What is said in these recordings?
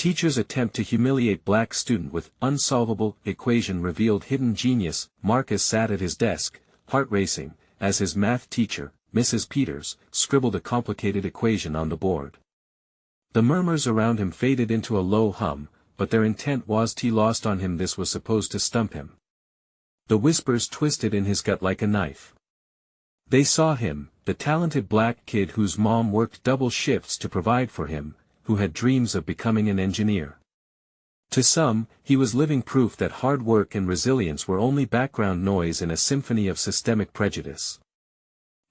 Teacher's attempt to humiliate black student with unsolvable equation revealed hidden genius. Marcus sat at his desk, heart racing, as his math teacher, Mrs. Peters, scribbled a complicated equation on the board. The murmurs around him faded into a low hum, but their intent was lost on him. This was supposed to stump him. The whispers twisted in his gut like a knife. They saw him, the talented black kid whose mom worked double shifts to provide for him, who had dreams of becoming an engineer. To some, he was living proof that hard work and resilience were only background noise in a symphony of systemic prejudice.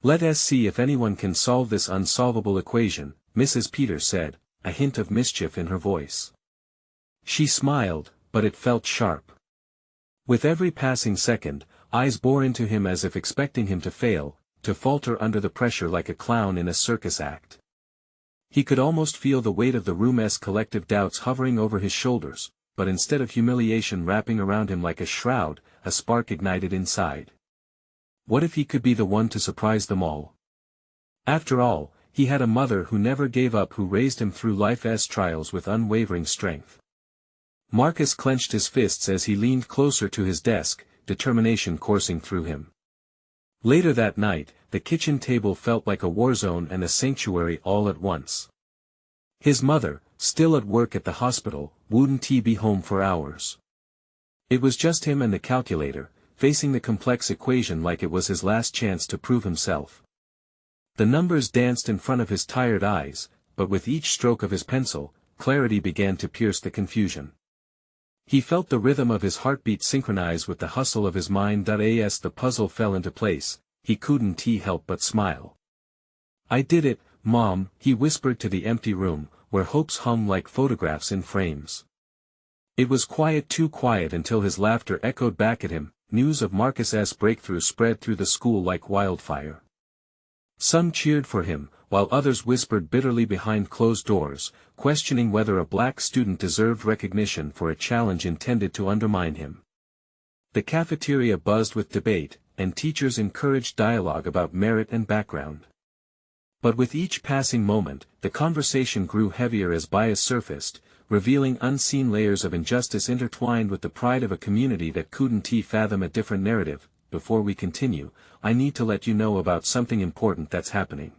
"Let us see if anyone can solve this unsolvable equation," Mrs. Peters said, a hint of mischief in her voice. She smiled, but it felt sharp. With every passing second, eyes bore into him as if expecting him to fail, to falter under the pressure like a clown in a circus act. He could almost feel the weight of the room's collective doubts hovering over his shoulders, but instead of humiliation wrapping around him like a shroud, a spark ignited inside. What if he could be the one to surprise them all? After all, he had a mother who never gave up, who raised him through life's trials with unwavering strength. Marcus clenched his fists as he leaned closer to his desk, determination coursing through him. Later that night, the kitchen table felt like a war zone and a sanctuary all at once. His mother, still at work at the hospital, wouldn't be home for hours. It was just him and the calculator, facing the complex equation like it was his last chance to prove himself. The numbers danced in front of his tired eyes, but with each stroke of his pencil, clarity began to pierce the confusion. He felt the rhythm of his heartbeat synchronize with the hustle of his mind. As the puzzle fell into place, he couldn't help but smile. "I did it, Mom," he whispered to the empty room, where hopes hung like photographs in frames. It was quiet, too quiet until his laughter echoed back at him. News of Marcus's breakthrough spread through the school like wildfire. Some cheered for him, while others whispered bitterly behind closed doors, questioning whether a black student deserved recognition for a challenge intended to undermine him. The cafeteria buzzed with debate, and teachers encouraged dialogue about merit and background. But with each passing moment, the conversation grew heavier as bias surfaced, revealing unseen layers of injustice intertwined with the pride of a community that couldn't fathom a different narrative. Before we continue, I need to let you know about something important that's happening.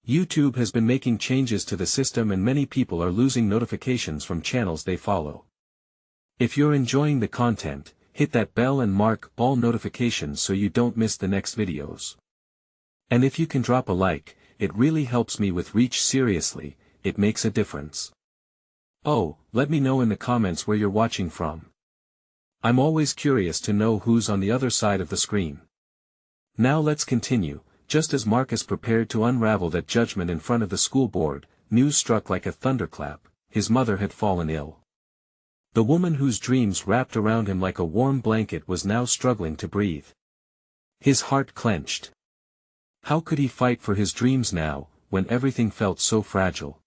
YouTube has been making changes to the system and many people are losing notifications from channels they follow. If you're enjoying the content, hit that bell and mark all notifications so you don't miss the next videos. And if you can drop a like, it really helps me with reach. Seriously, it makes a difference. Oh, let me know in the comments where you're watching from. I'm always curious to know who's on the other side of the screen. Now let's continue. Just as Marcus prepared to unravel that judgment in front of the school board, news struck like a thunderclap: his mother had fallen ill. The woman whose dreams wrapped around him like a warm blanket was now struggling to breathe. His heart clenched. How could he fight for his dreams now, when everything felt so fragile?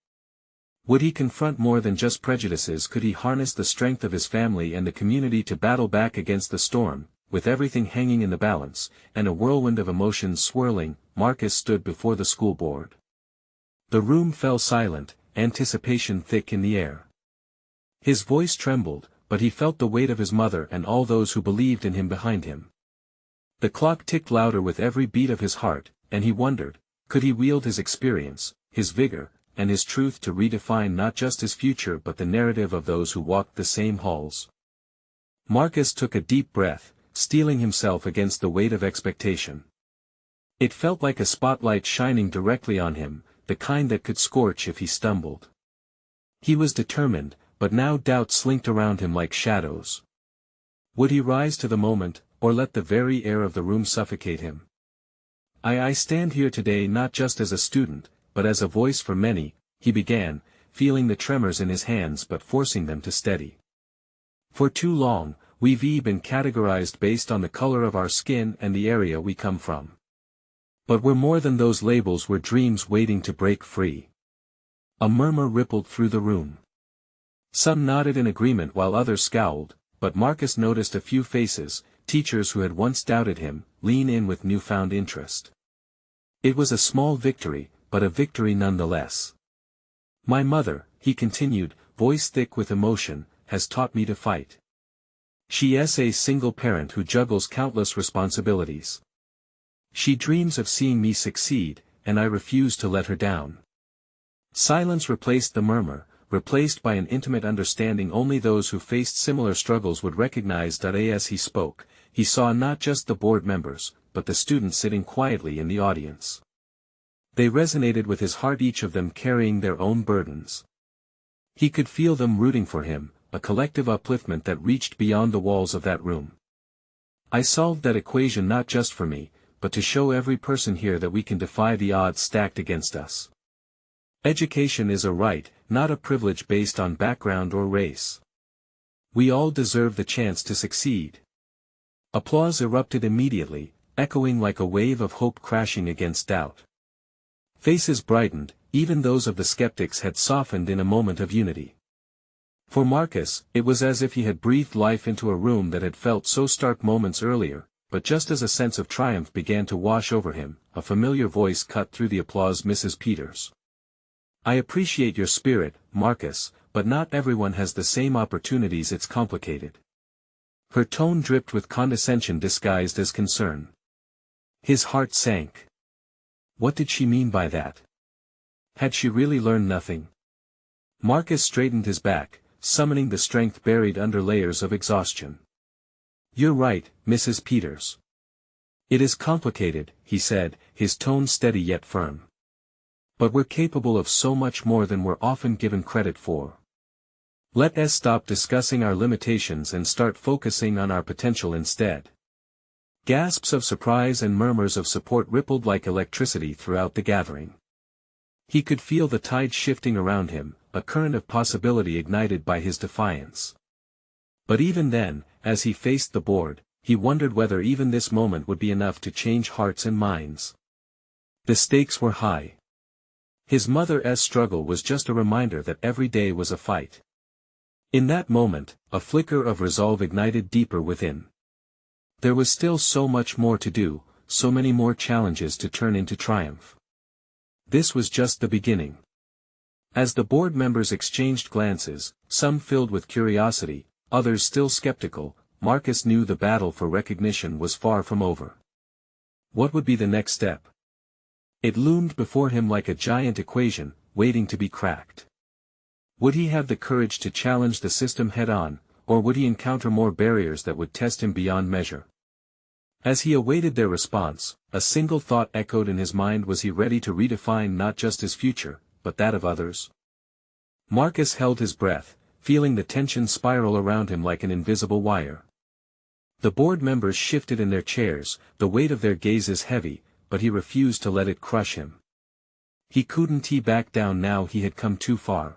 Would he confront more than just prejudices? Could he harness the strength of his family and the community to battle back against the storm? With everything hanging in the balance, and a whirlwind of emotions swirling, Marcus stood before the school board. The room fell silent, anticipation thick in the air. His voice trembled, but he felt the weight of his mother and all those who believed in him behind him. The clock ticked louder with every beat of his heart, and he wondered, could he wield his experience, his vigor, and his truth to redefine not just his future but the narrative of those who walked the same halls? Marcus took a deep breath, steeling himself against the weight of expectation. It felt like a spotlight shining directly on him, the kind that could scorch if he stumbled. He was determined, but now doubt slinked around him like shadows. Would he rise to the moment, or let the very air of the room suffocate him? I stand here today not just as a student, but as a voice for many, he began, feeling the tremors in his hands but forcing them to steady. For too long, we've been categorized based on the color of our skin and the area we come from. But we're more than those labels, we're dreams waiting to break free. A murmur rippled through the room. Some nodded in agreement while others scowled, but Marcus noticed a few faces, teachers who had once doubted him, lean in with newfound interest. It was a small victory, but a victory nonetheless. "My mother," he continued, voice thick with emotion, has taught me to fight. She's a single parent who juggles countless responsibilities. She dreams of seeing me succeed, and I refuse to let her down. Silence replaced the murmur, replaced by an intimate understanding only those who faced similar struggles would recognize. As he spoke, he saw not just the board members, but the students sitting quietly in the audience. They resonated with his heart, each of them carrying their own burdens. He could feel them rooting for him, a collective upliftment that reached beyond the walls of that room. I solved that equation not just for me, but to show every person here that we can defy the odds stacked against us. Education is a right, not a privilege based on background or race. We all deserve the chance to succeed. Applause erupted immediately, echoing like a wave of hope crashing against doubt. Faces brightened, even those of the skeptics had softened in a moment of unity. For Marcus, it was as if he had breathed life into a room that had felt so stark moments earlier, but just as a sense of triumph began to wash over him, a familiar voice cut through the applause. Mrs. Peters. I appreciate your spirit, Marcus, but not everyone has the same opportunities. It's complicated. Her tone dripped with condescension disguised as concern. His heart sank. What did she mean by that? Had she really learned nothing? Marcus straightened his back, summoning the strength buried under layers of exhaustion. You're right, Mrs. Peters. It is complicated, he said, his tone steady yet firm. But we're capable of so much more than we're often given credit for. Let's stop discussing our limitations and start focusing on our potential instead. Gasps of surprise and murmurs of support rippled like electricity throughout the gathering. He could feel the tide shifting around him, a current of possibility ignited by his defiance. But even then, as he faced the board, he wondered whether even this moment would be enough to change hearts and minds. The stakes were high. His mother's struggle was just a reminder that every day was a fight. In that moment, a flicker of resolve ignited deeper within. There was still so much more to do, so many more challenges to turn into triumph. This was just the beginning. As the board members exchanged glances, some filled with curiosity, others still skeptical, Marcus knew the battle for recognition was far from over. What would be the next step? It loomed before him like a giant equation, waiting to be cracked. Would he have the courage to challenge the system head-on, or would he encounter more barriers that would test him beyond measure? As he awaited their response, a single thought echoed in his mind: was he ready to redefine not just his future, but that of others? Marcus held his breath, feeling the tension spiral around him like an invisible wire. The board members shifted in their chairs, the weight of their gazes heavy, but he refused to let it crush him. He couldn't back down now. He had come too far.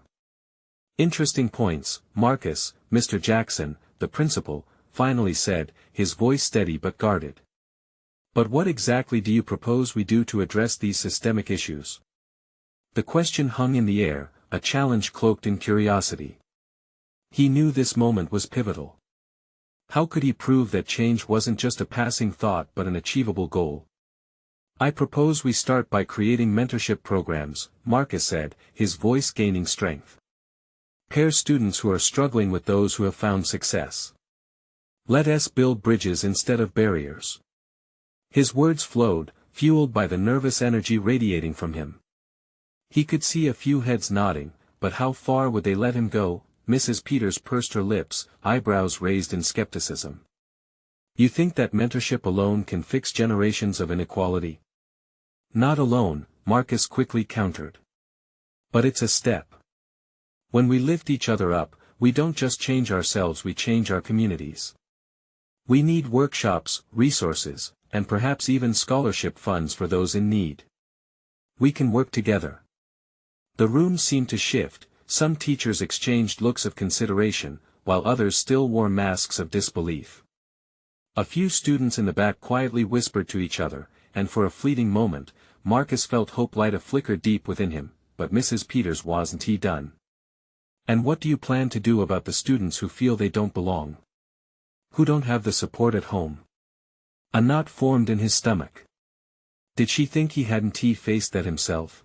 Interesting points, Marcus. Mr. Jackson, the principal, finally said, his voice steady but guarded. But what exactly do you propose we do to address these systemic issues? The question hung in the air, a challenge cloaked in curiosity. He knew this moment was pivotal. How could he prove that change wasn't just a passing thought but an achievable goal? I propose we start by creating mentorship programs, Marcus said, his voice gaining strength. Pair students who are struggling with those who have found success. Let us build bridges instead of barriers. His words flowed, fueled by the nervous energy radiating from him. He could see a few heads nodding, but how far would they let him go? Mrs. Peters pursed her lips, eyebrows raised in skepticism. You think that mentorship alone can fix generations of inequality? Not alone, Marcus quickly countered. But it's a step. When we lift each other up, we don't just change ourselves, we change our communities. We need workshops, resources, and perhaps even scholarship funds for those in need. We can work together. The room seemed to shift, some teachers exchanged looks of consideration, while others still wore masks of disbelief. A few students in the back quietly whispered to each other, and for a fleeting moment, Marcus felt hope light a flicker deep within him, but Mrs. Peters wasn't done. And what do you plan to do about the students who feel they don't belong? Who don't have the support at home? A knot formed in his stomach. Did she think he hadn't faced that himself?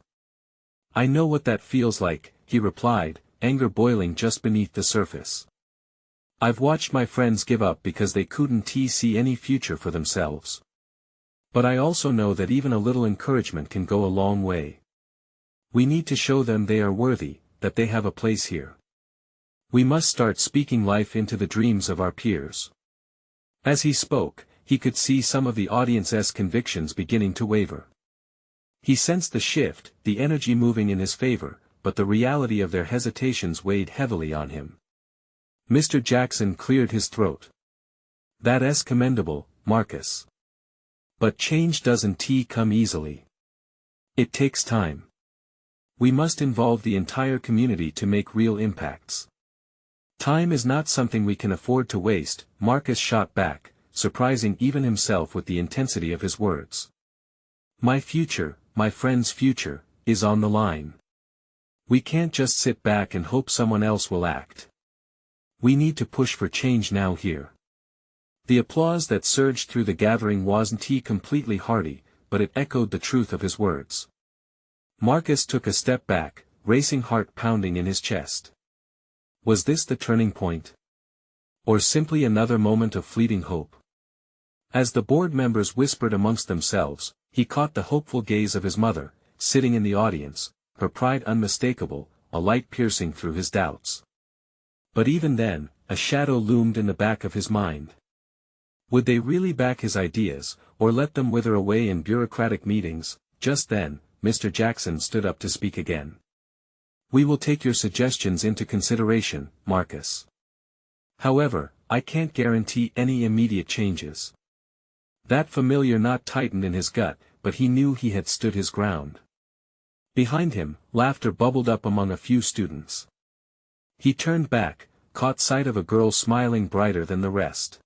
I know what that feels like, he replied, anger boiling just beneath the surface. I've watched my friends give up because they couldn't see any future for themselves. But I also know that even a little encouragement can go a long way. We need to show them they are worthy, that they have a place here. We must start speaking life into the dreams of our peers. As he spoke, he could see some of the audience's convictions beginning to waver. He sensed the shift, the energy moving in his favor, but the reality of their hesitations weighed heavily on him. Mr. Jackson cleared his throat. That's commendable, Marcus. But change doesn't come easily. It takes time. We must involve the entire community to make real impacts. Time is not something we can afford to waste, Marcus shot back, surprising even himself with the intensity of his words. My future, my friend's future, is on the line. We can't just sit back and hope someone else will act. We need to push for change now here. The applause that surged through the gathering wasn't completely hearty, but it echoed the truth of his words. Marcus took a step back, racing heart pounding in his chest. Was this the turning point? Or simply another moment of fleeting hope? As the board members whispered amongst themselves, he caught the hopeful gaze of his mother, sitting in the audience, her pride unmistakable, a light piercing through his doubts. But even then, a shadow loomed in the back of his mind. Would they really back his ideas, or let them wither away in bureaucratic meetings? Just then, Mr. Jackson stood up to speak again. We will take your suggestions into consideration, Marcus. However, I can't guarantee any immediate changes. That familiar knot tightened in his gut, but he knew he had stood his ground. Behind him, laughter bubbled up among a few students. He turned back, caught sight of a girl smiling brighter than the rest.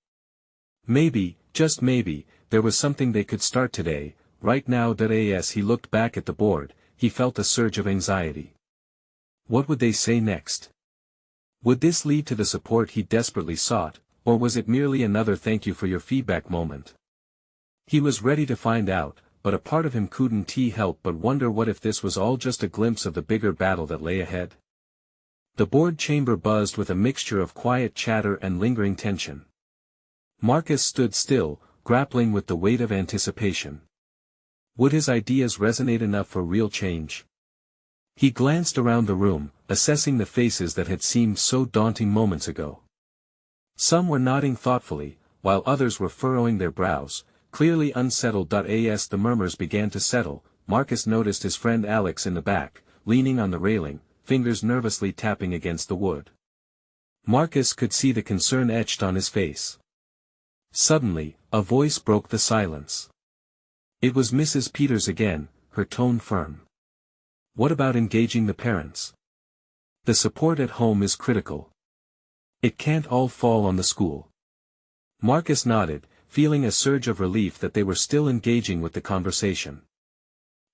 Maybe, just maybe, there was something they could start today, right now. As he looked back at the board, he felt a surge of anxiety. What would they say next? Would this lead to the support he desperately sought, or was it merely another thank you for your feedback moment? He was ready to find out, but a part of him couldn't help but wonder what if this was all just a glimpse of the bigger battle that lay ahead. The board chamber buzzed with a mixture of quiet chatter and lingering tension. Marcus stood still, grappling with the weight of anticipation. Would his ideas resonate enough for real change? He glanced around the room, assessing the faces that had seemed so daunting moments ago. Some were nodding thoughtfully, while others were furrowing their brows, clearly unsettled. As the murmurs began to settle, Marcus noticed his friend Alex in the back, leaning on the railing, fingers nervously tapping against the wood. Marcus could see the concern etched on his face. Suddenly, a voice broke the silence. It was Mrs. Peters again, her tone firm. What about engaging the parents? The support at home is critical. It can't all fall on the school. Marcus nodded, feeling a surge of relief that they were still engaging with the conversation.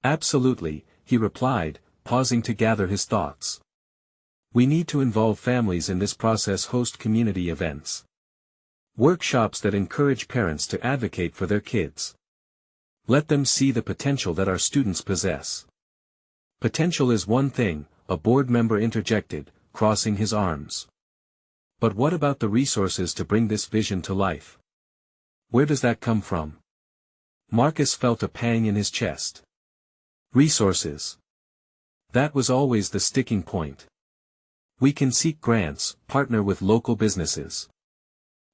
Absolutely, he replied, pausing to gather his thoughts. We need to involve families in this process, host community events. Workshops that encourage parents to advocate for their kids. Let them see the potential that our students possess. Potential is one thing, a board member interjected, crossing his arms. But what about the resources to bring this vision to life? Where does that come from? Marcus felt a pang in his chest. Resources. That was always the sticking point. We can seek grants, partner with local businesses.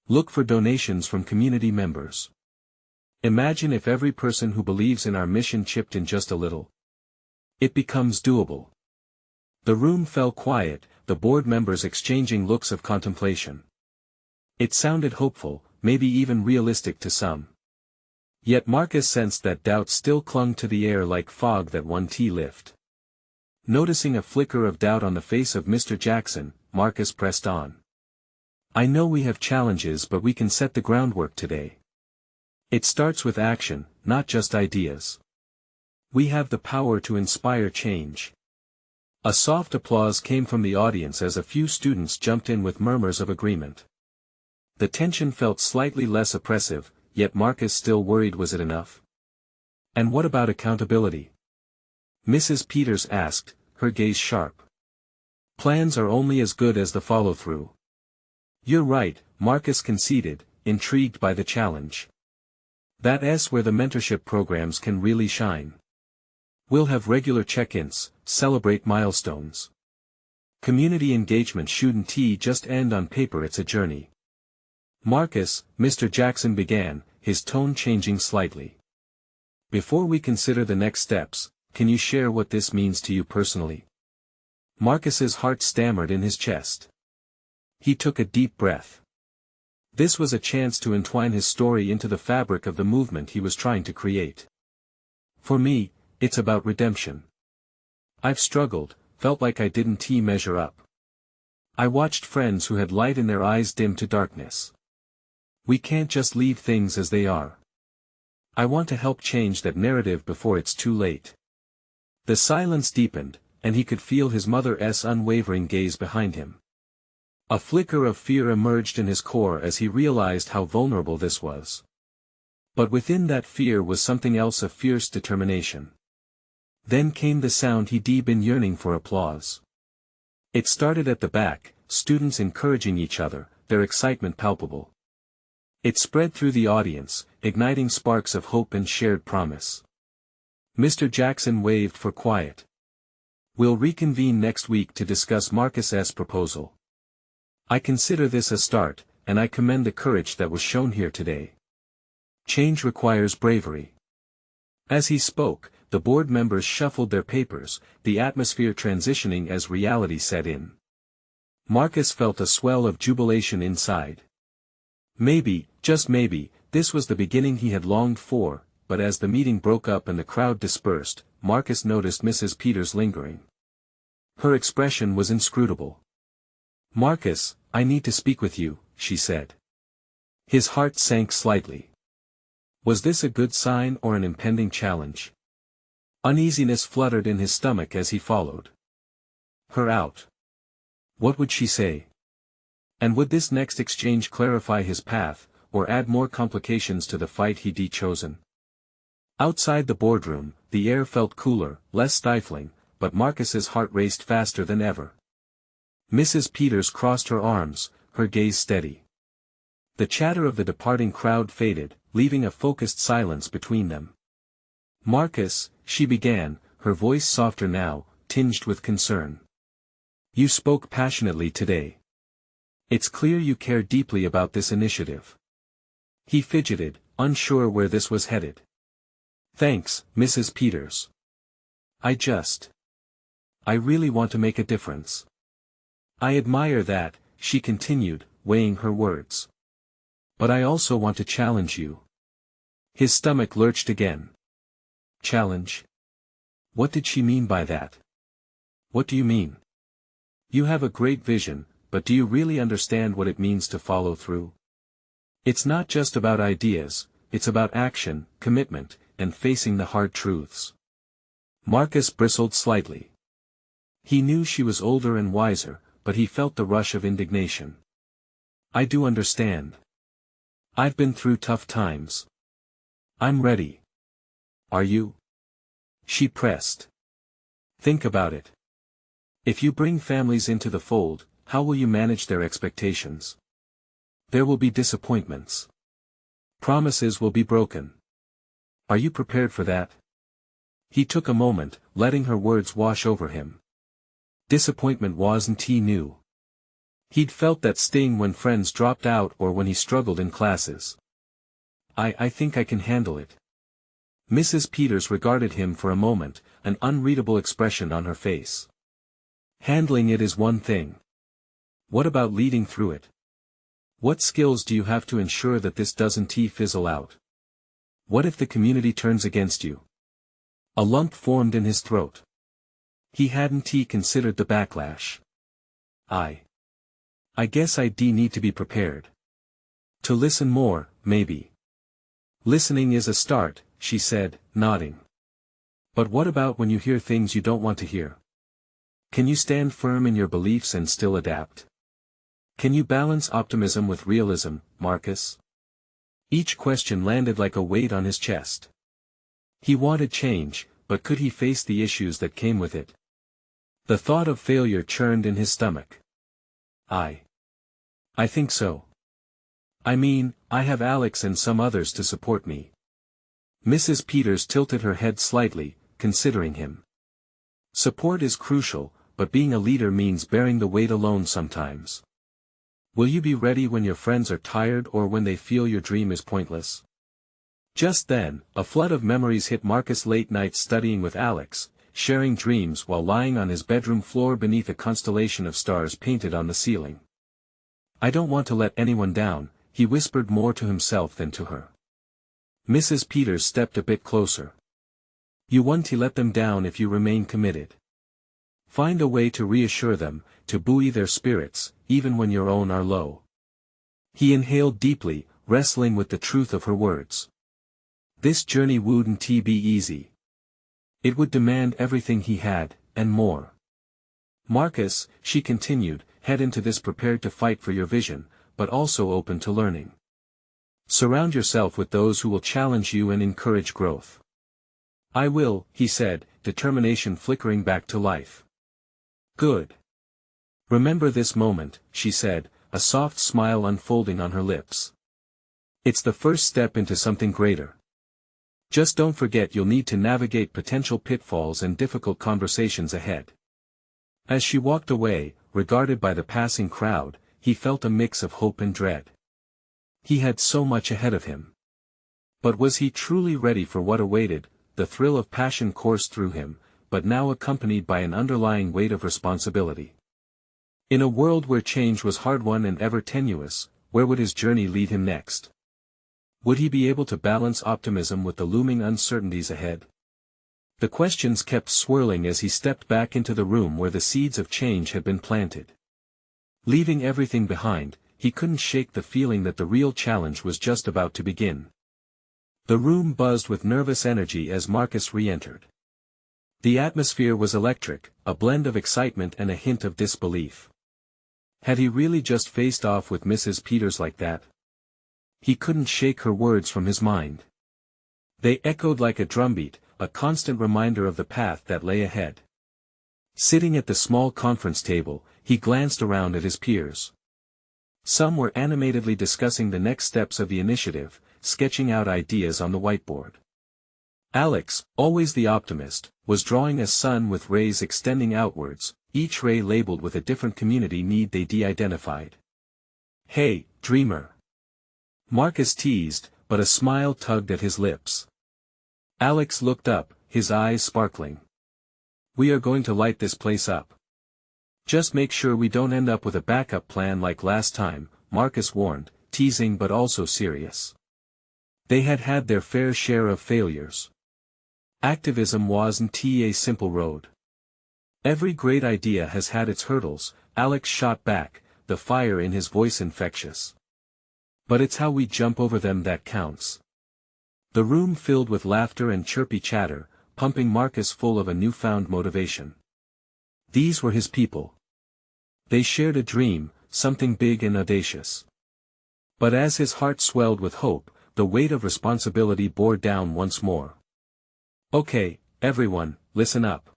Look for donations from community members. Imagine if every person who believes in our mission chipped in just a little. It becomes doable. The room fell quiet, the board members exchanging looks of contemplation. It sounded hopeful, maybe even realistic to some. Yet Marcus sensed that doubt still clung to the air like fog that won't lift. Noticing a flicker of doubt on the face of Mr. Jackson, Marcus pressed on. I know we have challenges, but we can set the groundwork today. It starts with action, not just ideas. We have the power to inspire change. A soft applause came from the audience as a few students jumped in with murmurs of agreement. The tension felt slightly less oppressive, yet Marcus still worried, was it enough? And what about accountability? Mrs. Peters asked, her gaze sharp. Plans are only as good as the follow-through. You're right, Marcus conceded, intrigued by the challenge. That's where the mentorship programs can really shine. We'll have regular check-ins, celebrate milestones. Community engagement shouldn't just end on paper, it's a journey. Marcus, Mr. Jackson began, his tone changing slightly. Before we consider the next steps, can you share what this means to you personally? Marcus's heart stammered in his chest. He took a deep breath. This was a chance to entwine his story into the fabric of the movement he was trying to create. For me, it's about redemption. I've struggled, felt like I didn't measure up. I watched friends who had light in their eyes dim to darkness. We can't just leave things as they are. I want to help change that narrative before it's too late. The silence deepened, and he could feel his mother's unwavering gaze behind him. A flicker of fear emerged in his core as he realized how vulnerable this was. But within that fear was something else, a fierce determination. Then came the sound he'd been yearning for: applause. It started at the back, students encouraging each other, their excitement palpable. It spread through the audience, igniting sparks of hope and shared promise. Mr. Jackson waved for quiet. We'll reconvene next week to discuss Marcus's proposal. I consider this a start, and I commend the courage that was shown here today. Change requires bravery. As he spoke, the board members shuffled their papers, the atmosphere transitioning as reality set in. Marcus felt a swell of jubilation inside. Maybe, just maybe, this was the beginning he had longed for, but as the meeting broke up and the crowd dispersed, Marcus noticed Mrs. Peters lingering. Her expression was inscrutable. Marcus, I need to speak with you, she said. His heart sank slightly. Was this a good sign or an impending challenge? Uneasiness fluttered in his stomach as he followed her out. What would she say? And would this next exchange clarify his path, or add more complications to the fight he'd chosen? Outside the boardroom, the air felt cooler, less stifling, but Marcus's heart raced faster than ever. Mrs. Peters crossed her arms, her gaze steady. The chatter of the departing crowd faded, leaving a focused silence between them. Marcus, she began, her voice softer now, tinged with concern. You spoke passionately today. It's clear you care deeply about this initiative. He fidgeted, unsure where this was headed. Thanks, Mrs. Peters. I really want to make a difference. I admire that, she continued, weighing her words. But I also want to challenge you. His stomach lurched again. Challenge? What did she mean by that? What do you mean? You have a great vision, but do you really understand what it means to follow through? It's not just about ideas, it's about action, commitment, and facing the hard truths. Marcus bristled slightly. He knew she was older and wiser, but he felt the rush of indignation. I do understand. I've been through tough times. I'm ready. Are you? She pressed. Think about it. If you bring families into the fold, how will you manage their expectations? There will be disappointments. Promises will be broken. Are you prepared for that? He took a moment, letting her words wash over him. Disappointment wasn't new. He'd felt that sting when friends dropped out or when he struggled in classes. I think I can handle it. Mrs. Peters regarded him for a moment, an unreadable expression on her face. Handling it is one thing. What about leading through it? What skills do you have to ensure that this doesn't fizzle out? What if the community turns against you? A lump formed in his throat. He hadn't considered the backlash. I guess I need to be prepared. To listen more, maybe. Listening is a start, she said, nodding. But what about when you hear things you don't want to hear? Can you stand firm in your beliefs and still adapt? Can you balance optimism with realism, Marcus? Each question landed like a weight on his chest. He wanted change, but could he face the issues that came with it? The thought of failure churned in his stomach. I think so. I mean, I have Alex and some others to support me. Mrs. Peters tilted her head slightly, considering him. Support is crucial, but being a leader means bearing the weight alone sometimes. Will you be ready when your friends are tired or when they feel your dream is pointless? Just then, a flood of memories hit Marcus. Late nights studying with Alex, sharing dreams while lying on his bedroom floor beneath a constellation of stars painted on the ceiling. I don't want to let anyone down, he whispered more to himself than to her. Mrs. Peters stepped a bit closer. You won't let them down if you remain committed. Find a way to reassure them, to buoy their spirits, even when your own are low. He inhaled deeply, wrestling with the truth of her words. This journey wouldn't be easy. It would demand everything he had, and more. Marcus, she continued, head into this prepared to fight for your vision, but also open to learning. Surround yourself with those who will challenge you and encourage growth. I will, he said, determination flickering back to life. Good. Remember this moment, she said, a soft smile unfolding on her lips. It's the first step into something greater. Just don't forget you'll need to navigate potential pitfalls and difficult conversations ahead. As she walked away, regarded by the passing crowd, he felt a mix of hope and dread. He had so much ahead of him. But was he truly ready for what awaited? The thrill of passion coursed through him, but now accompanied by an underlying weight of responsibility. In a world where change was hard-won and ever tenuous, where would his journey lead him next? Would he be able to balance optimism with the looming uncertainties ahead? The questions kept swirling as he stepped back into the room where the seeds of change had been planted. Leaving everything behind, he couldn't shake the feeling that the real challenge was just about to begin. The room buzzed with nervous energy as Marcus re-entered. The atmosphere was electric, a blend of excitement and a hint of disbelief. Had he really just faced off with Mrs. Peters like that? He couldn't shake her words from his mind. They echoed like a drumbeat, a constant reminder of the path that lay ahead. Sitting at the small conference table, he glanced around at his peers. Some were animatedly discussing the next steps of the initiative, sketching out ideas on the whiteboard. Alex, always the optimist, was drawing a sun with rays extending outwards, each ray labeled with a different community need they de-identified. Hey, dreamer! Marcus teased, but a smile tugged at his lips. Alex looked up, his eyes sparkling. We are going to light this place up. Just make sure we don't end up with a backup plan like last time, Marcus warned, teasing but also serious. They had had their fair share of failures. Activism wasn't a simple road. Every great idea has had its hurdles, Alex shot back, the fire in his voice infectious. But it's how we jump over them that counts. The room filled with laughter and chirpy chatter, pumping Marcus full of a newfound motivation. These were his people. They shared a dream, something big and audacious. But as his heart swelled with hope, the weight of responsibility bore down once more. Okay, everyone, listen up.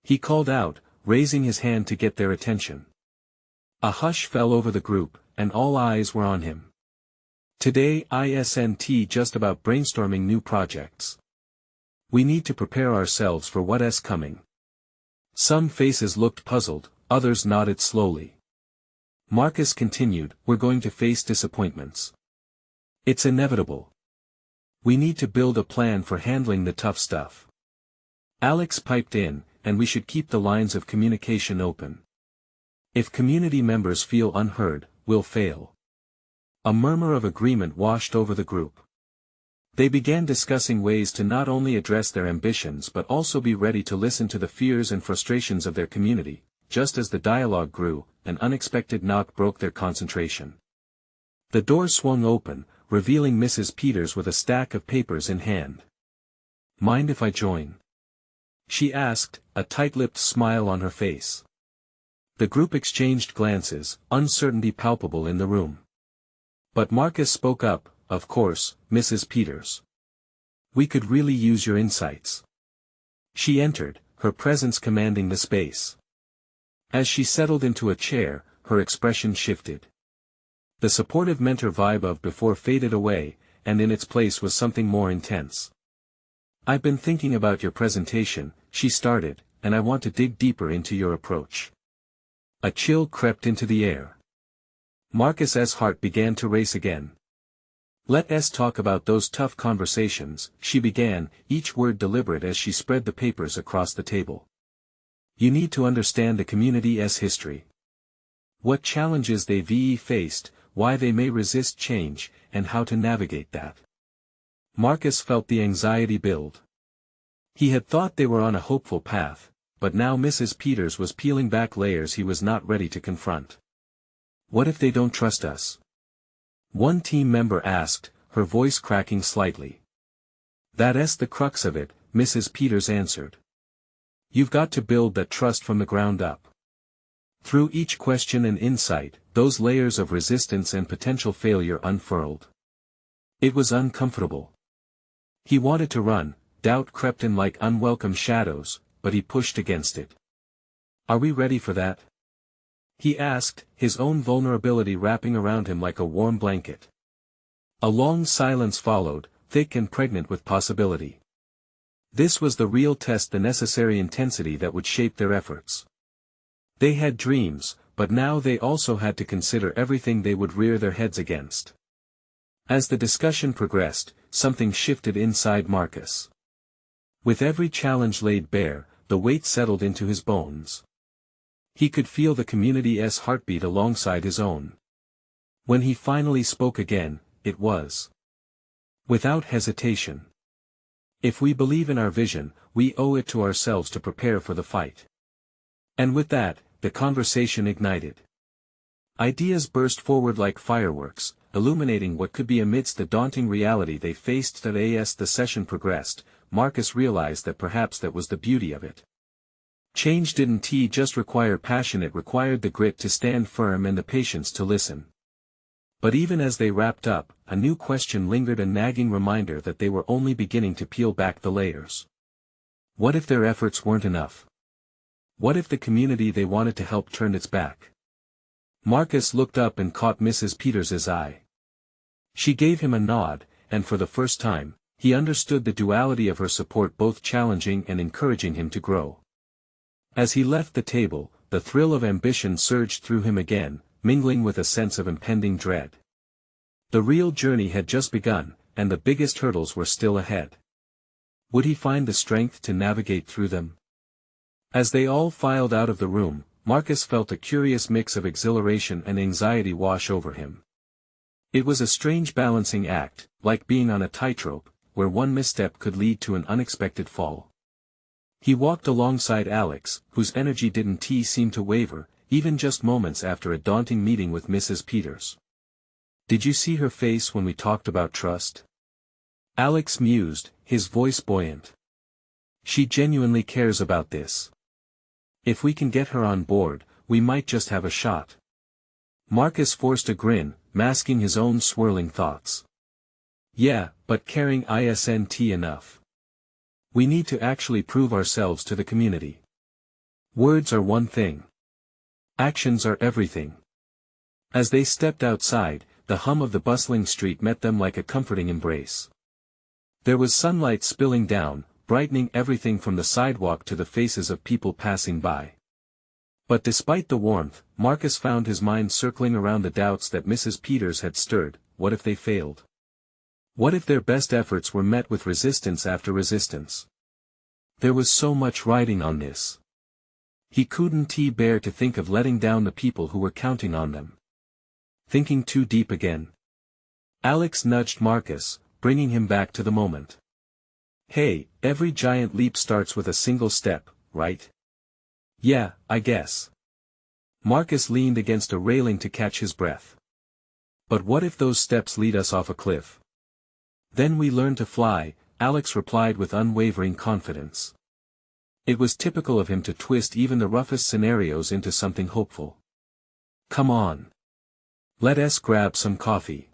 He called out, raising his hand to get their attention. A hush fell over the group, and all eyes were on him. Today isn't just about brainstorming new projects. We need to prepare ourselves for what's coming. Some faces looked puzzled, others nodded slowly. Marcus continued, we're going to face disappointments. It's inevitable. We need to build a plan for handling the tough stuff. Alex piped in, and we should keep the lines of communication open. If community members feel unheard, we'll fail. A murmur of agreement washed over the group. They began discussing ways to not only address their ambitions but also be ready to listen to the fears and frustrations of their community. Just as the dialogue grew, an unexpected knock broke their concentration. The door swung open, revealing Mrs. Peters with a stack of papers in hand. Mind if I join? She asked, a tight-lipped smile on her face. The group exchanged glances, uncertainty palpable in the room. But Marcus spoke up, of course, Mrs. Peters. We could really use your insights. She entered, her presence commanding the space. As she settled into a chair, her expression shifted. The supportive mentor vibe of before faded away, and in its place was something more intense. "I've been thinking about your presentation," she started, "and I want to dig deeper into your approach." A chill crept into the air. Marcus's heart began to race again. "Let's talk about those tough conversations," she began, each word deliberate as she spread the papers across the table. "You need to understand the community's history. What challenges they've faced, why they may resist change, and how to navigate that." Marcus felt the anxiety build. He had thought they were on a hopeful path, but now Mrs. Peters was peeling back layers he was not ready to confront. "What if they don't trust us?" one team member asked, her voice cracking slightly. "That's the crux of it," Mrs. Peters answered. "You've got to build that trust from the ground up. Through each question and insight, those layers of resistance and potential failure unfurled." It was uncomfortable. He wanted to run, doubt crept in like unwelcome shadows, but he pushed against it. "Are we ready for that?" he asked, his own vulnerability wrapping around him like a warm blanket. A long silence followed, thick and pregnant with possibility. This was the real test, the necessary intensity that would shape their efforts. They had dreams, but now they also had to consider everything they would rear their heads against. As the discussion progressed, something shifted inside Marcus. With every challenge laid bare, the weight settled into his bones. He could feel the community's heartbeat alongside his own. When he finally spoke again, it was without hesitation. "If we believe in our vision, we owe it to ourselves to prepare for the fight." And with that, the conversation ignited. Ideas burst forward like fireworks, illuminating what could be amidst the daunting reality they faced. As the session progressed, Marcus realized that perhaps that was the beauty of it. Change didn't just require passion, it required the grit to stand firm and the patience to listen. But even as they wrapped up, a new question lingered, a nagging reminder that they were only beginning to peel back the layers. What if their efforts weren't enough? What if the community they wanted to help turned its back? Marcus looked up and caught Mrs. Peters' eye. She gave him a nod, and for the first time, he understood the duality of her support, both challenging and encouraging him to grow. As he left the table, the thrill of ambition surged through him again, mingling with a sense of impending dread. The real journey had just begun, and the biggest hurdles were still ahead. Would he find the strength to navigate through them? As they all filed out of the room, Marcus felt a curious mix of exhilaration and anxiety wash over him. It was a strange balancing act, like being on a tightrope, where one misstep could lead to an unexpected fall. He walked alongside Alex, whose energy didn't seem to waver, even just moments after a daunting meeting with Mrs. Peters. "Did you see her face when we talked about trust?" Alex mused, his voice buoyant. "She genuinely cares about this. If we can get her on board, we might just have a shot." Marcus forced a grin, masking his own swirling thoughts. "Yeah, but caring isn't enough. We need to actually prove ourselves to the community. Words are one thing. Actions are everything." As they stepped outside, the hum of the bustling street met them like a comforting embrace. There was sunlight spilling down, brightening everything from the sidewalk to the faces of people passing by. But despite the warmth, Marcus found his mind circling around the doubts that Mrs. Peters had stirred. What if they failed? What if their best efforts were met with resistance after resistance? There was so much riding on this. He couldn't bear to think of letting down the people who were counting on them. Thinking too deep again? Alex nudged Marcus, bringing him back to the moment. "Hey, every giant leap starts with a single step, right?" "Yeah, I guess." Marcus leaned against a railing to catch his breath. "But what if those steps lead us off a cliff?" "Then we learn to fly," Alex replied with unwavering confidence. It was typical of him to twist even the roughest scenarios into something hopeful. "Come on. Let's grab some coffee.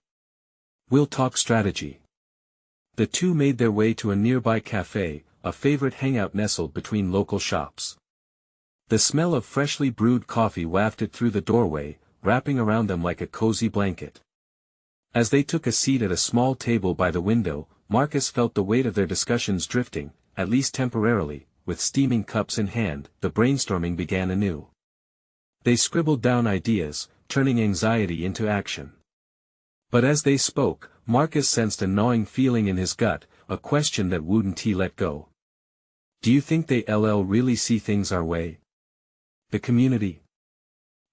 We'll talk strategy." The two made their way to a nearby cafe, a favorite hangout nestled between local shops. The smell of freshly brewed coffee wafted through the doorway, wrapping around them like a cozy blanket. As they took a seat at a small table by the window, Marcus felt the weight of their discussions drifting, at least temporarily. With steaming cups in hand, the brainstorming began anew. They scribbled down ideas, turning anxiety into action. But as they spoke, Marcus sensed a gnawing feeling in his gut, a question that wouldn't he let go. Do you think they really see things our way? The community?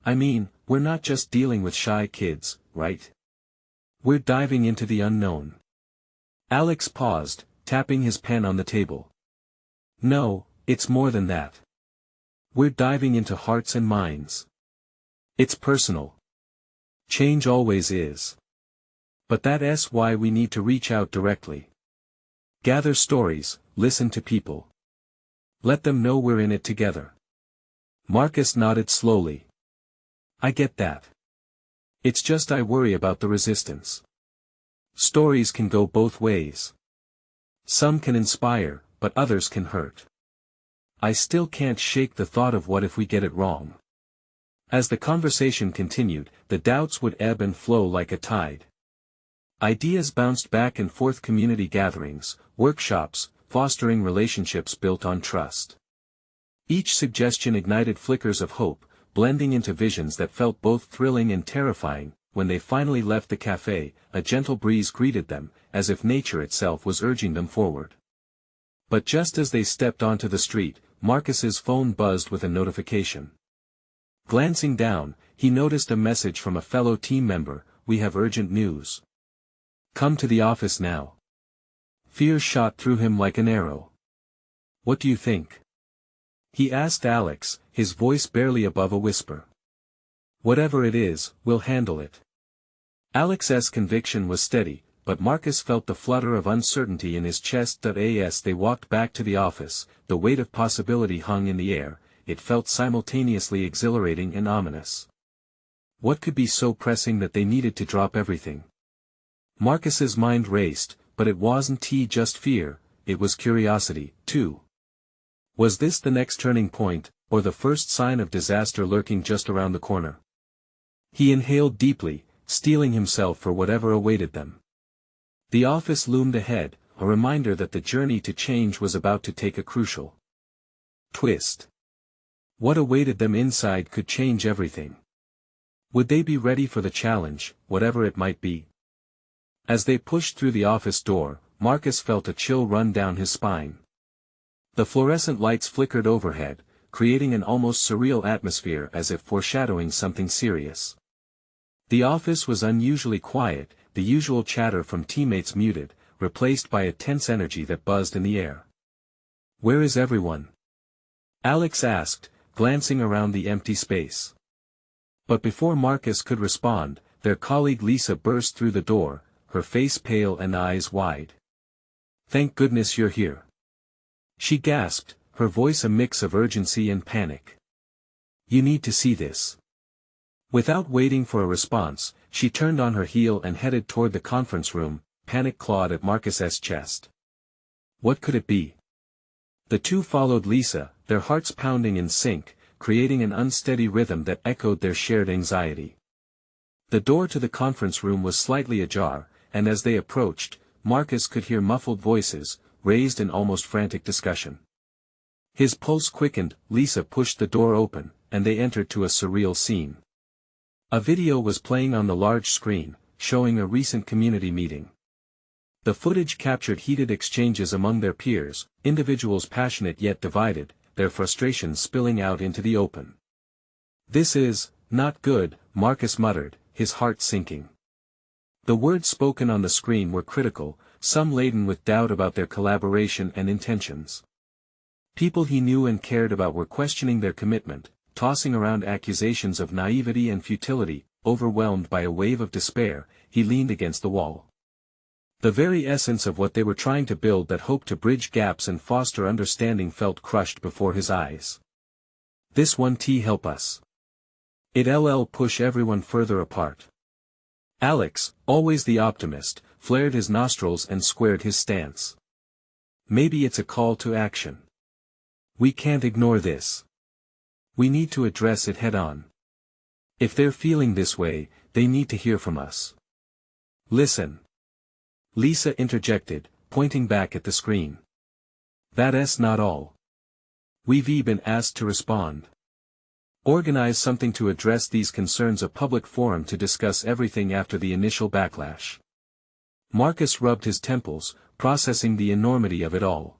I mean, we're not just dealing with shy kids, right? We're diving into the unknown. Alex paused, tapping his pen on the table. No, it's more than that. We're diving into hearts and minds. It's personal. Change always is. But that's why we need to reach out directly. Gather stories, listen to people. Let them know we're in it together. Marcus nodded slowly. I get that. It's just I worry about the resistance. Stories can go both ways. Some can inspire, but others can hurt. I still can't shake the thought of what if we get it wrong. As the conversation continued, the doubts would ebb and flow like a tide. Ideas bounced back and forth: community gatherings, workshops, fostering relationships built on trust. Each suggestion ignited flickers of hope, blending into visions that felt both thrilling and terrifying. When they finally left the cafe, a gentle breeze greeted them, as if nature itself was urging them forward. But just as they stepped onto the street, Marcus's phone buzzed with a notification. Glancing down, he noticed a message from a fellow team member: "We have urgent news. Come to the office now." Fear shot through him like an arrow. "What do you think?" he asked Alex, his voice barely above a whisper. "Whatever it is, we'll handle it." Alex's conviction was steady, but Marcus felt the flutter of uncertainty in his chest. As they walked back to the office, the weight of possibility hung in the air. It felt simultaneously exhilarating and ominous. What could be so pressing that they needed to drop everything? Marcus's mind raced, but it wasn't just fear, it was curiosity, too. Was this the next turning point, or the first sign of disaster lurking just around the corner? He inhaled deeply, steeling himself for whatever awaited them. The office loomed ahead, a reminder that the journey to change was about to take a crucial twist. What awaited them inside could change everything. Would they be ready for the challenge, whatever it might be? As they pushed through the office door, Marcus felt a chill run down his spine. The fluorescent lights flickered overhead, creating an almost surreal atmosphere as if foreshadowing something serious. The office was unusually quiet, the usual chatter from teammates muted, replaced by a tense energy that buzzed in the air. "Where is everyone?" Alex asked, glancing around the empty space. But before Marcus could respond, their colleague Lisa burst through the door, her face pale and eyes wide. "Thank goodness you're here," she gasped, her voice a mix of urgency and panic. "You need to see this." Without waiting for a response, she turned on her heel and headed toward the conference room, panic clawed at Marcus's chest. What could it be? The two followed Lisa, their hearts pounding in sync, creating an unsteady rhythm that echoed their shared anxiety. The door to the conference room was slightly ajar, and as they approached, Marcus could hear muffled voices, raised in almost frantic discussion. His pulse quickened. Lisa pushed the door open, and they entered to a surreal scene. A video was playing on the large screen, showing a recent community meeting. The footage captured heated exchanges among their peers, individuals passionate yet divided, their frustrations spilling out into the open. "This is not good," Marcus muttered, his heart sinking. The words spoken on the screen were critical, some laden with doubt about their collaboration and intentions. People he knew and cared about were questioning their commitment, tossing around accusations of naivety and futility. Overwhelmed by a wave of despair, he leaned against the wall. The very essence of what they were trying to build, that hoped to bridge gaps and foster understanding, felt crushed before his eyes. This won't help us. It'll push everyone further apart. Alex, always the optimist, flared his nostrils and squared his stance. Maybe it's a call to action. We can't ignore this. We need to address it head-on. If they're feeling this way, they need to hear from us. Listen. Lisa interjected, pointing back at the screen. That's not all. We've been asked to respond. Organize something to address these concerns, a public forum to discuss everything after the initial backlash. Marcus rubbed his temples, processing the enormity of it all.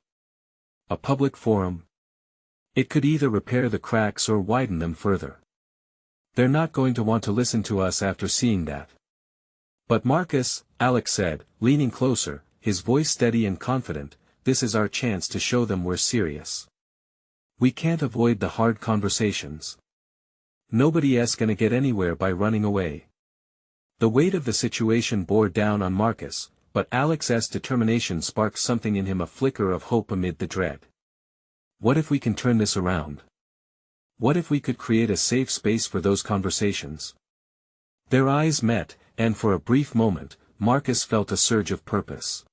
A public forum? It could either repair the cracks or widen them further. They're not going to want to listen to us after seeing that. But Marcus, Alex said, leaning closer, his voice steady and confident, this is our chance to show them we're serious. We can't avoid the hard conversations. Nobody's gonna get anywhere by running away. The weight of the situation bore down on Marcus, but Alex's determination sparked something in him, a flicker of hope amid the dread. What if we can turn this around? What if we could create a safe space for those conversations? Their eyes met, and for a brief moment, Marcus felt a surge of purpose.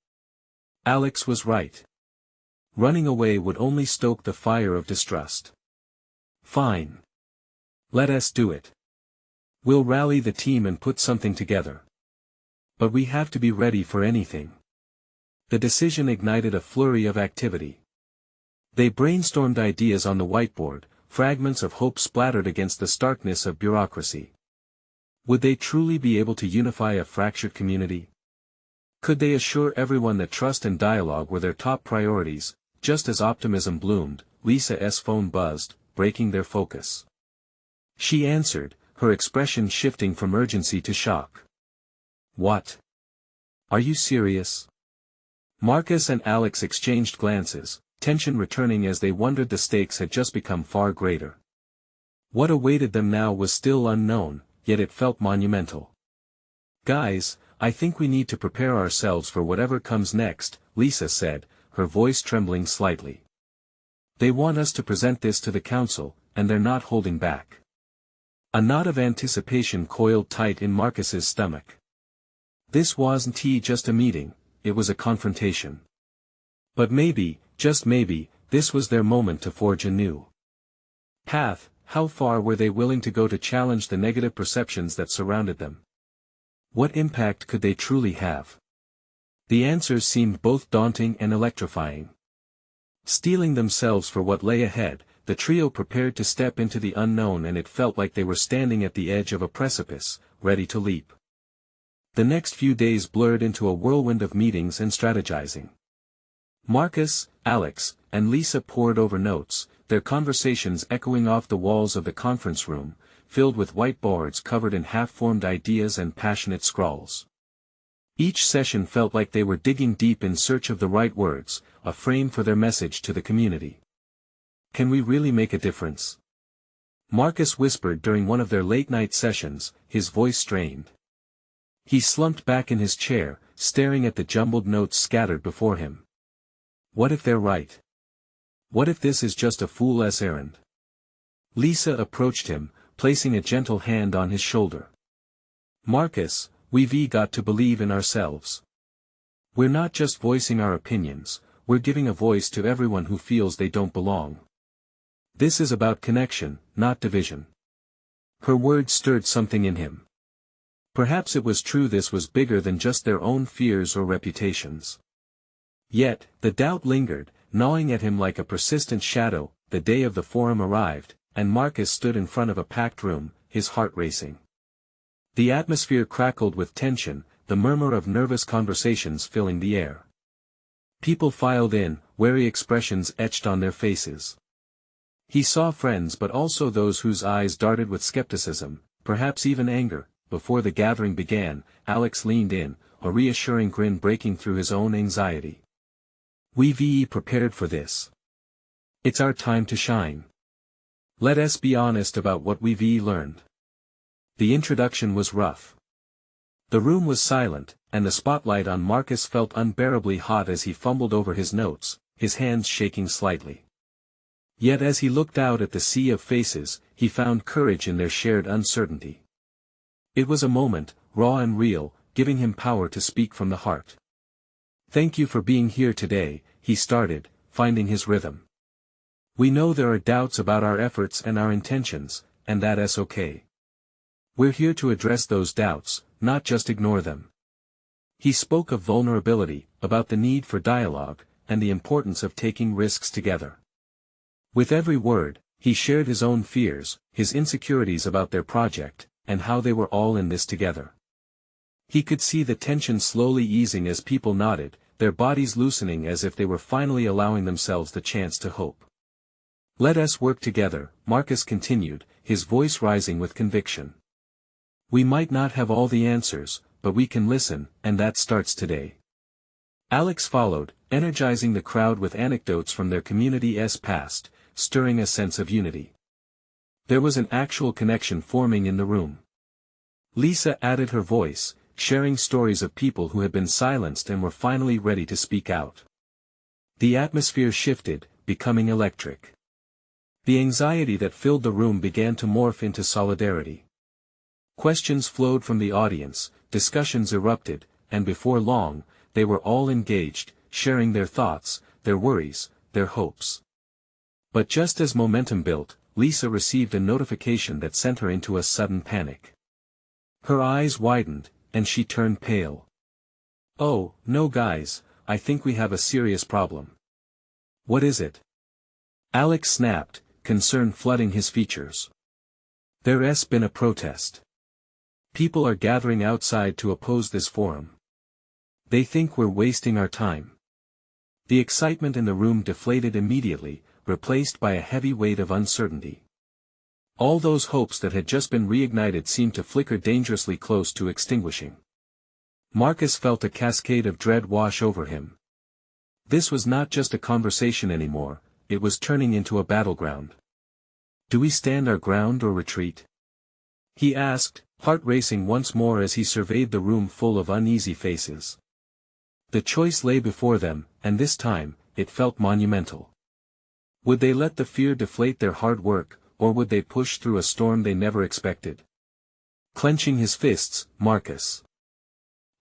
Alex was right. Running away would only stoke the fire of distrust. Fine. Let us do it. We'll rally the team and put something together. But we have to be ready for anything. The decision ignited a flurry of activity. They brainstormed ideas on the whiteboard, fragments of hope splattered against the starkness of bureaucracy. Would they truly be able to unify a fractured community? Could they assure everyone that trust and dialogue were their top priorities? Just as optimism bloomed, Lisa's phone buzzed, breaking their focus. She answered, her expression shifting from urgency to shock. What? Are you serious? Marcus and Alex exchanged glances, tension returning as they wondered the stakes had just become far greater. What awaited them now was still unknown, yet it felt monumental. Guys, I think we need to prepare ourselves for whatever comes next, Lisa said, her voice trembling slightly. They want us to present this to the council, and they're not holding back. A knot of anticipation coiled tight in Marcus's stomach. This wasn't just a meeting, it was a confrontation. But maybe, just maybe, this was their moment to forge a new path. How far were they willing to go to challenge the negative perceptions that surrounded them? What impact could they truly have? The answers seemed both daunting and electrifying. Steeling themselves for what lay ahead, the trio prepared to step into the unknown, and it felt like they were standing at the edge of a precipice, ready to leap. The next few days blurred into a whirlwind of meetings and strategizing. Marcus, Alex, and Lisa pored over notes, their conversations echoing off the walls of the conference room, filled with whiteboards covered in half-formed ideas and passionate scrawls. Each session felt like they were digging deep in search of the right words, a frame for their message to the community. Can we really make a difference? Marcus whispered during one of their late-night sessions, his voice strained. He slumped back in his chair, staring at the jumbled notes scattered before him. What if they're right? What if this is just a fool's errand? Lisa approached him, placing a gentle hand on his shoulder. Marcus, we've got to believe in ourselves. We're not just voicing our opinions, we're giving a voice to everyone who feels they don't belong. This is about connection, not division. Her words stirred something in him. Perhaps it was true, this was bigger than just their own fears or reputations. Yet, the doubt lingered, gnawing at him like a persistent shadow. The day of the forum arrived, and Marcus stood in front of a packed room, his heart racing. The atmosphere crackled with tension, the murmur of nervous conversations filling the air. People filed in, wary expressions etched on their faces. He saw friends, but also those whose eyes darted with skepticism, perhaps even anger. Before the gathering began, Alex leaned in, a reassuring grin breaking through his own anxiety. We've prepared for this. It's our time to shine. Let us be honest about what we've learned. The introduction was rough. The room was silent, and the spotlight on Marcus felt unbearably hot as he fumbled over his notes, his hands shaking slightly. Yet as he looked out at the sea of faces, he found courage in their shared uncertainty. It was a moment, raw and real, giving him power to speak from the heart. Thank you for being here today, he started, finding his rhythm. We know there are doubts about our efforts and our intentions, and that's okay. We're here to address those doubts, not just ignore them. He spoke of vulnerability, about the need for dialogue, and the importance of taking risks together. With every word, he shared his own fears, his insecurities about their project, and how they were all in this together. He could see the tension slowly easing as people nodded, their bodies loosening as if they were finally allowing themselves the chance to hope. Let us work together, Marcus continued, his voice rising with conviction. We might not have all the answers, but we can listen, and that starts today. Alex followed, energizing the crowd with anecdotes from their community's past, stirring a sense of unity. There was an actual connection forming in the room. Lisa added her voice, sharing stories of people who had been silenced and were finally ready to speak out. The atmosphere shifted, becoming electric. The anxiety that filled the room began to morph into solidarity. Questions flowed from the audience, discussions erupted, and before long, they were all engaged, sharing their thoughts, their worries, their hopes. But just as momentum built, Lisa received a notification that sent her into a sudden panic. Her eyes widened, and she turned pale. Oh, no guys, I think we have a serious problem. What is it? Alex snapped, concern flooding his features. There's been a protest. People are gathering outside to oppose this forum. They think we're wasting our time. The excitement in the room deflated immediately, replaced by a heavy weight of uncertainty. All those hopes that had just been reignited seemed to flicker dangerously close to extinguishing. Marcus felt a cascade of dread wash over him. This was not just a conversation anymore, it was turning into a battleground. Do we stand our ground or retreat? He asked, heart racing once more as he surveyed the room full of uneasy faces. The choice lay before them, and this time, it felt monumental. Would they let the fear deflate their hard work, or would they push through a storm they never expected? Clenching his fists, Marcus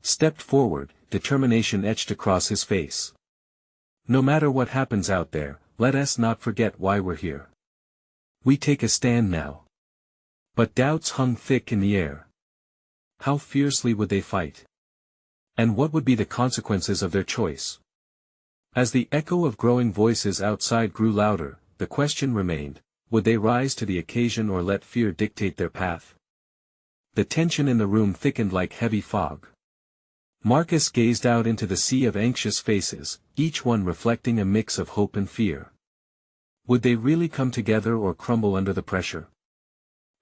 stepped forward, determination etched across his face. No matter what happens out there, let us not forget why we're here. We take a stand now. But doubts hung thick in the air. How fiercely would they fight? And what would be the consequences of their choice? As the echo of growing voices outside grew louder, the question remained, would they rise to the occasion or let fear dictate their path? The tension in the room thickened like heavy fog. Marcus gazed out into the sea of anxious faces, each one reflecting a mix of hope and fear. Would they really come together or crumble under the pressure?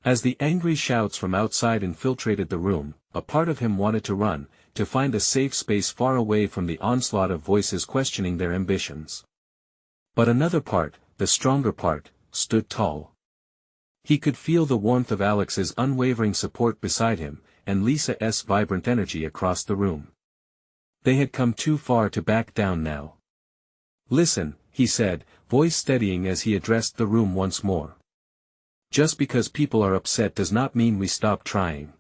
As the angry shouts from outside infiltrated the room, a part of him wanted to run, to find a safe space far away from the onslaught of voices questioning their ambitions. But another part, the stronger part, stood tall. He could feel the warmth of Alex's unwavering support beside him, and Lisa's vibrant energy across the room. They had come too far to back down now. Listen, he said, voice steadying as he addressed the room once more. Just because people are upset does not mean we stop trying.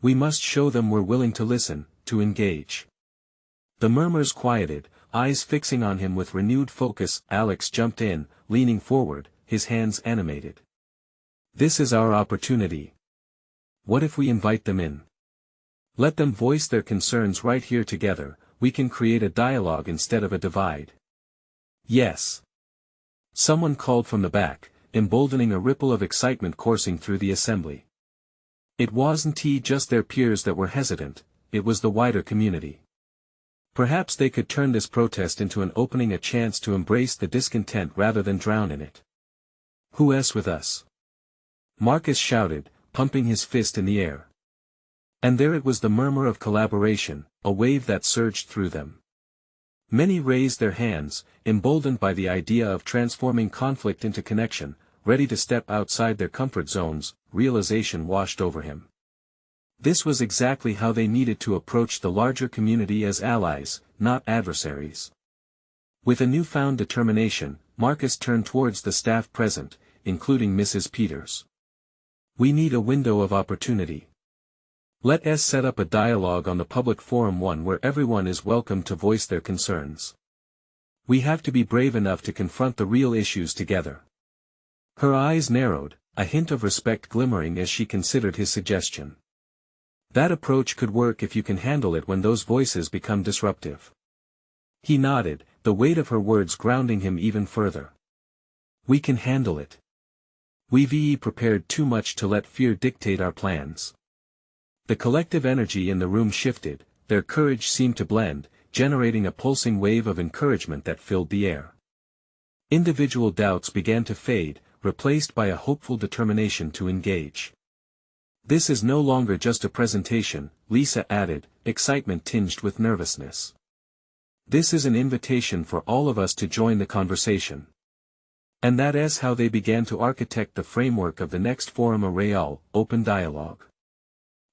We must show them we're willing to listen, to engage. The murmurs quieted, eyes fixing on him with renewed focus. Alex jumped in, leaning forward, his hands animated. This is our opportunity. What if we invite them in? Let them voice their concerns right here together, we can create a dialogue instead of a divide. Yes. Someone called from the back, emboldening a ripple of excitement coursing through the assembly. It wasn't just their peers that were hesitant, it was the wider community. Perhaps they could turn this protest into an opening, a chance to embrace the discontent rather than drown in it. Who's with us? Marcus shouted, pumping his fist in the air. And there it was, the murmur of collaboration, a wave that surged through them. Many raised their hands, emboldened by the idea of transforming conflict into connection, ready to step outside their comfort zones. Realization washed over him. This was exactly how they needed to approach the larger community, as allies, not adversaries. With a newfound determination, Marcus turned towards the staff present, including Mrs. Peters. We need a window of opportunity. Let us set up a dialogue on the public forum, one where everyone is welcome to voice their concerns. We have to be brave enough to confront the real issues together. Her eyes narrowed, a hint of respect glimmering as she considered his suggestion. That approach could work if you can handle it when those voices become disruptive. He nodded, the weight of her words grounding him even further. We can handle it. We've prepared too much to let fear dictate our plans. The collective energy in the room shifted, their courage seemed to blend, generating a pulsing wave of encouragement that filled the air. Individual doubts began to fade, replaced by a hopeful determination to engage. This is no longer just a presentation, Lisa added, excitement tinged with nervousness. This is an invitation for all of us to join the conversation. And that is how they began to architect the framework of the next Forum Real, open dialogue.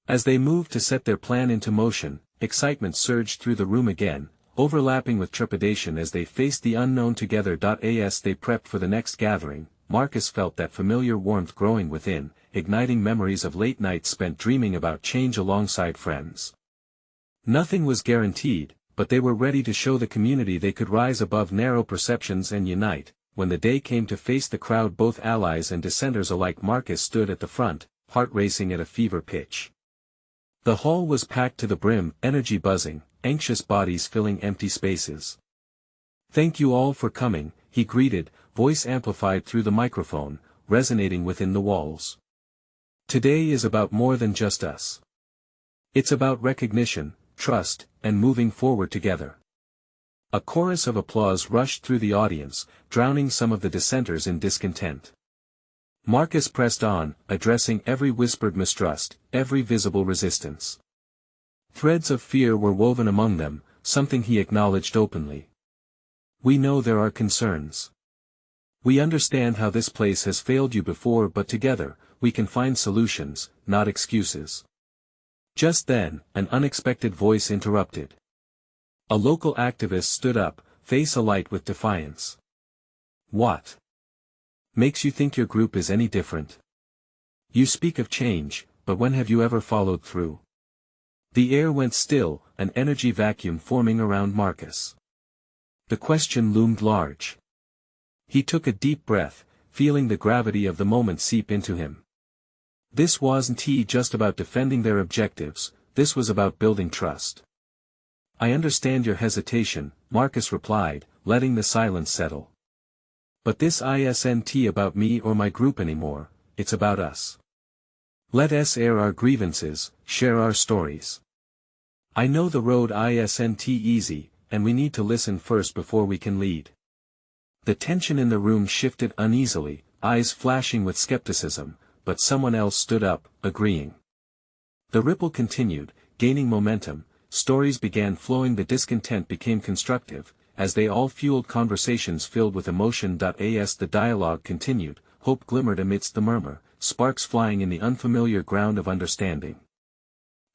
As they moved to set their plan into motion, excitement surged through the room again, overlapping with trepidation as they faced the unknown together. As they prepped for the next gathering, Marcus felt that familiar warmth growing within, igniting memories of late nights spent dreaming about change alongside friends. Nothing was guaranteed, but they were ready to show the community they could rise above narrow perceptions and unite. When the day came to face the crowd, both allies and dissenters alike, Marcus stood at the front, heart racing at a fever pitch. The hall was packed to the brim, energy buzzing, anxious bodies filling empty spaces. Thank you all for coming, he greeted, voice amplified through the microphone, resonating within the walls. Today is about more than just us. It's about recognition, trust, and moving forward together. A chorus of applause rushed through the audience, drowning some of the dissenters in discontent. Marcus pressed on, addressing every whispered mistrust, every visible resistance. Threads of fear were woven among them, something he acknowledged openly. We know there are concerns. We understand how this place has failed you before, but together, we can find solutions, not excuses. Just then, an unexpected voice interrupted. A local activist stood up, face alight with defiance. What makes you think your group is any different? You speak of change, but when have you ever followed through? The air went still, an energy vacuum forming around Marcus. The question loomed large. He took a deep breath, feeling the gravity of the moment seep into him. This wasn't just about defending their objectives, this was about building trust. I understand your hesitation, Marcus replied, letting the silence settle. But this isn't about me or my group anymore, it's about us. Let us air our grievances, share our stories. I know the road isn't easy, and we need to listen first before we can lead. The tension in the room shifted uneasily, eyes flashing with skepticism, but someone else stood up, agreeing. The ripple continued, gaining momentum, stories began flowing, the discontent became constructive, as they all fueled conversations filled with emotion. As the dialogue continued, hope glimmered amidst the murmur, sparks flying in the unfamiliar ground of understanding.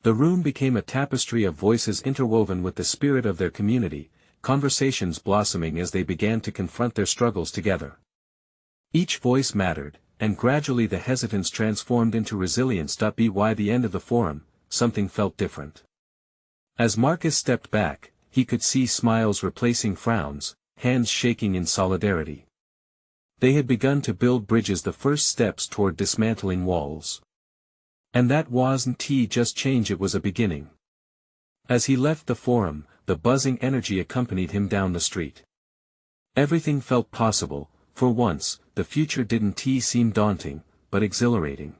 The room became a tapestry of voices interwoven with the spirit of their community, conversations blossoming as they began to confront their struggles together. Each voice mattered, and gradually the hesitance transformed into resilience. By the end of the forum, something felt different. As Marcus stepped back, he could see smiles replacing frowns, hands shaking in solidarity. They had begun to build bridges, the first steps toward dismantling walls. And that wasn't just change, it was a beginning. As he left the forum, the buzzing energy accompanied him down the street. Everything felt possible. For once, the future didn't seem daunting, but exhilarating.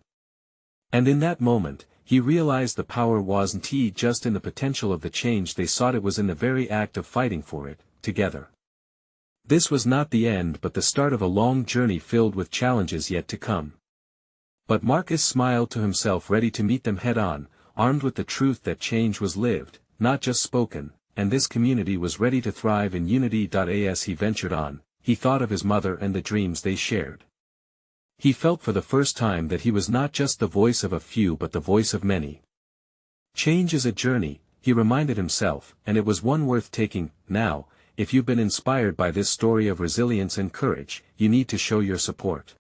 And in that moment, he realized the power wasn't just in the potential of the change they sought, it was in the very act of fighting for it, together. This was not the end but the start of a long journey filled with challenges yet to come. But Marcus smiled to himself, ready to meet them head-on, armed with the truth that change was lived, not just spoken, and this community was ready to thrive in unity. As he ventured on, he thought of his mother and the dreams they shared. He felt for the first time that he was not just the voice of a few but the voice of many. Change is a journey, he reminded himself, and it was one worth taking. Now, if you've been inspired by this story of resilience and courage, you need to show your support.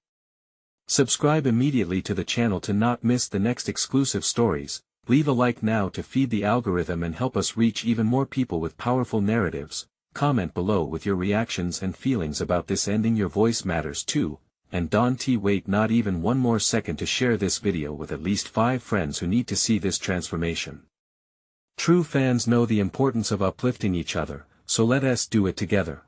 Subscribe immediately to the channel to not miss the next exclusive stories, leave a like now to feed the algorithm and help us reach even more people with powerful narratives. Comment below with your reactions and feelings about this ending. Your voice matters too, and Don T. Wait not even one more second to share this video with at least 5 friends who need to see this transformation. True fans know the importance of uplifting each other, so let us do it together.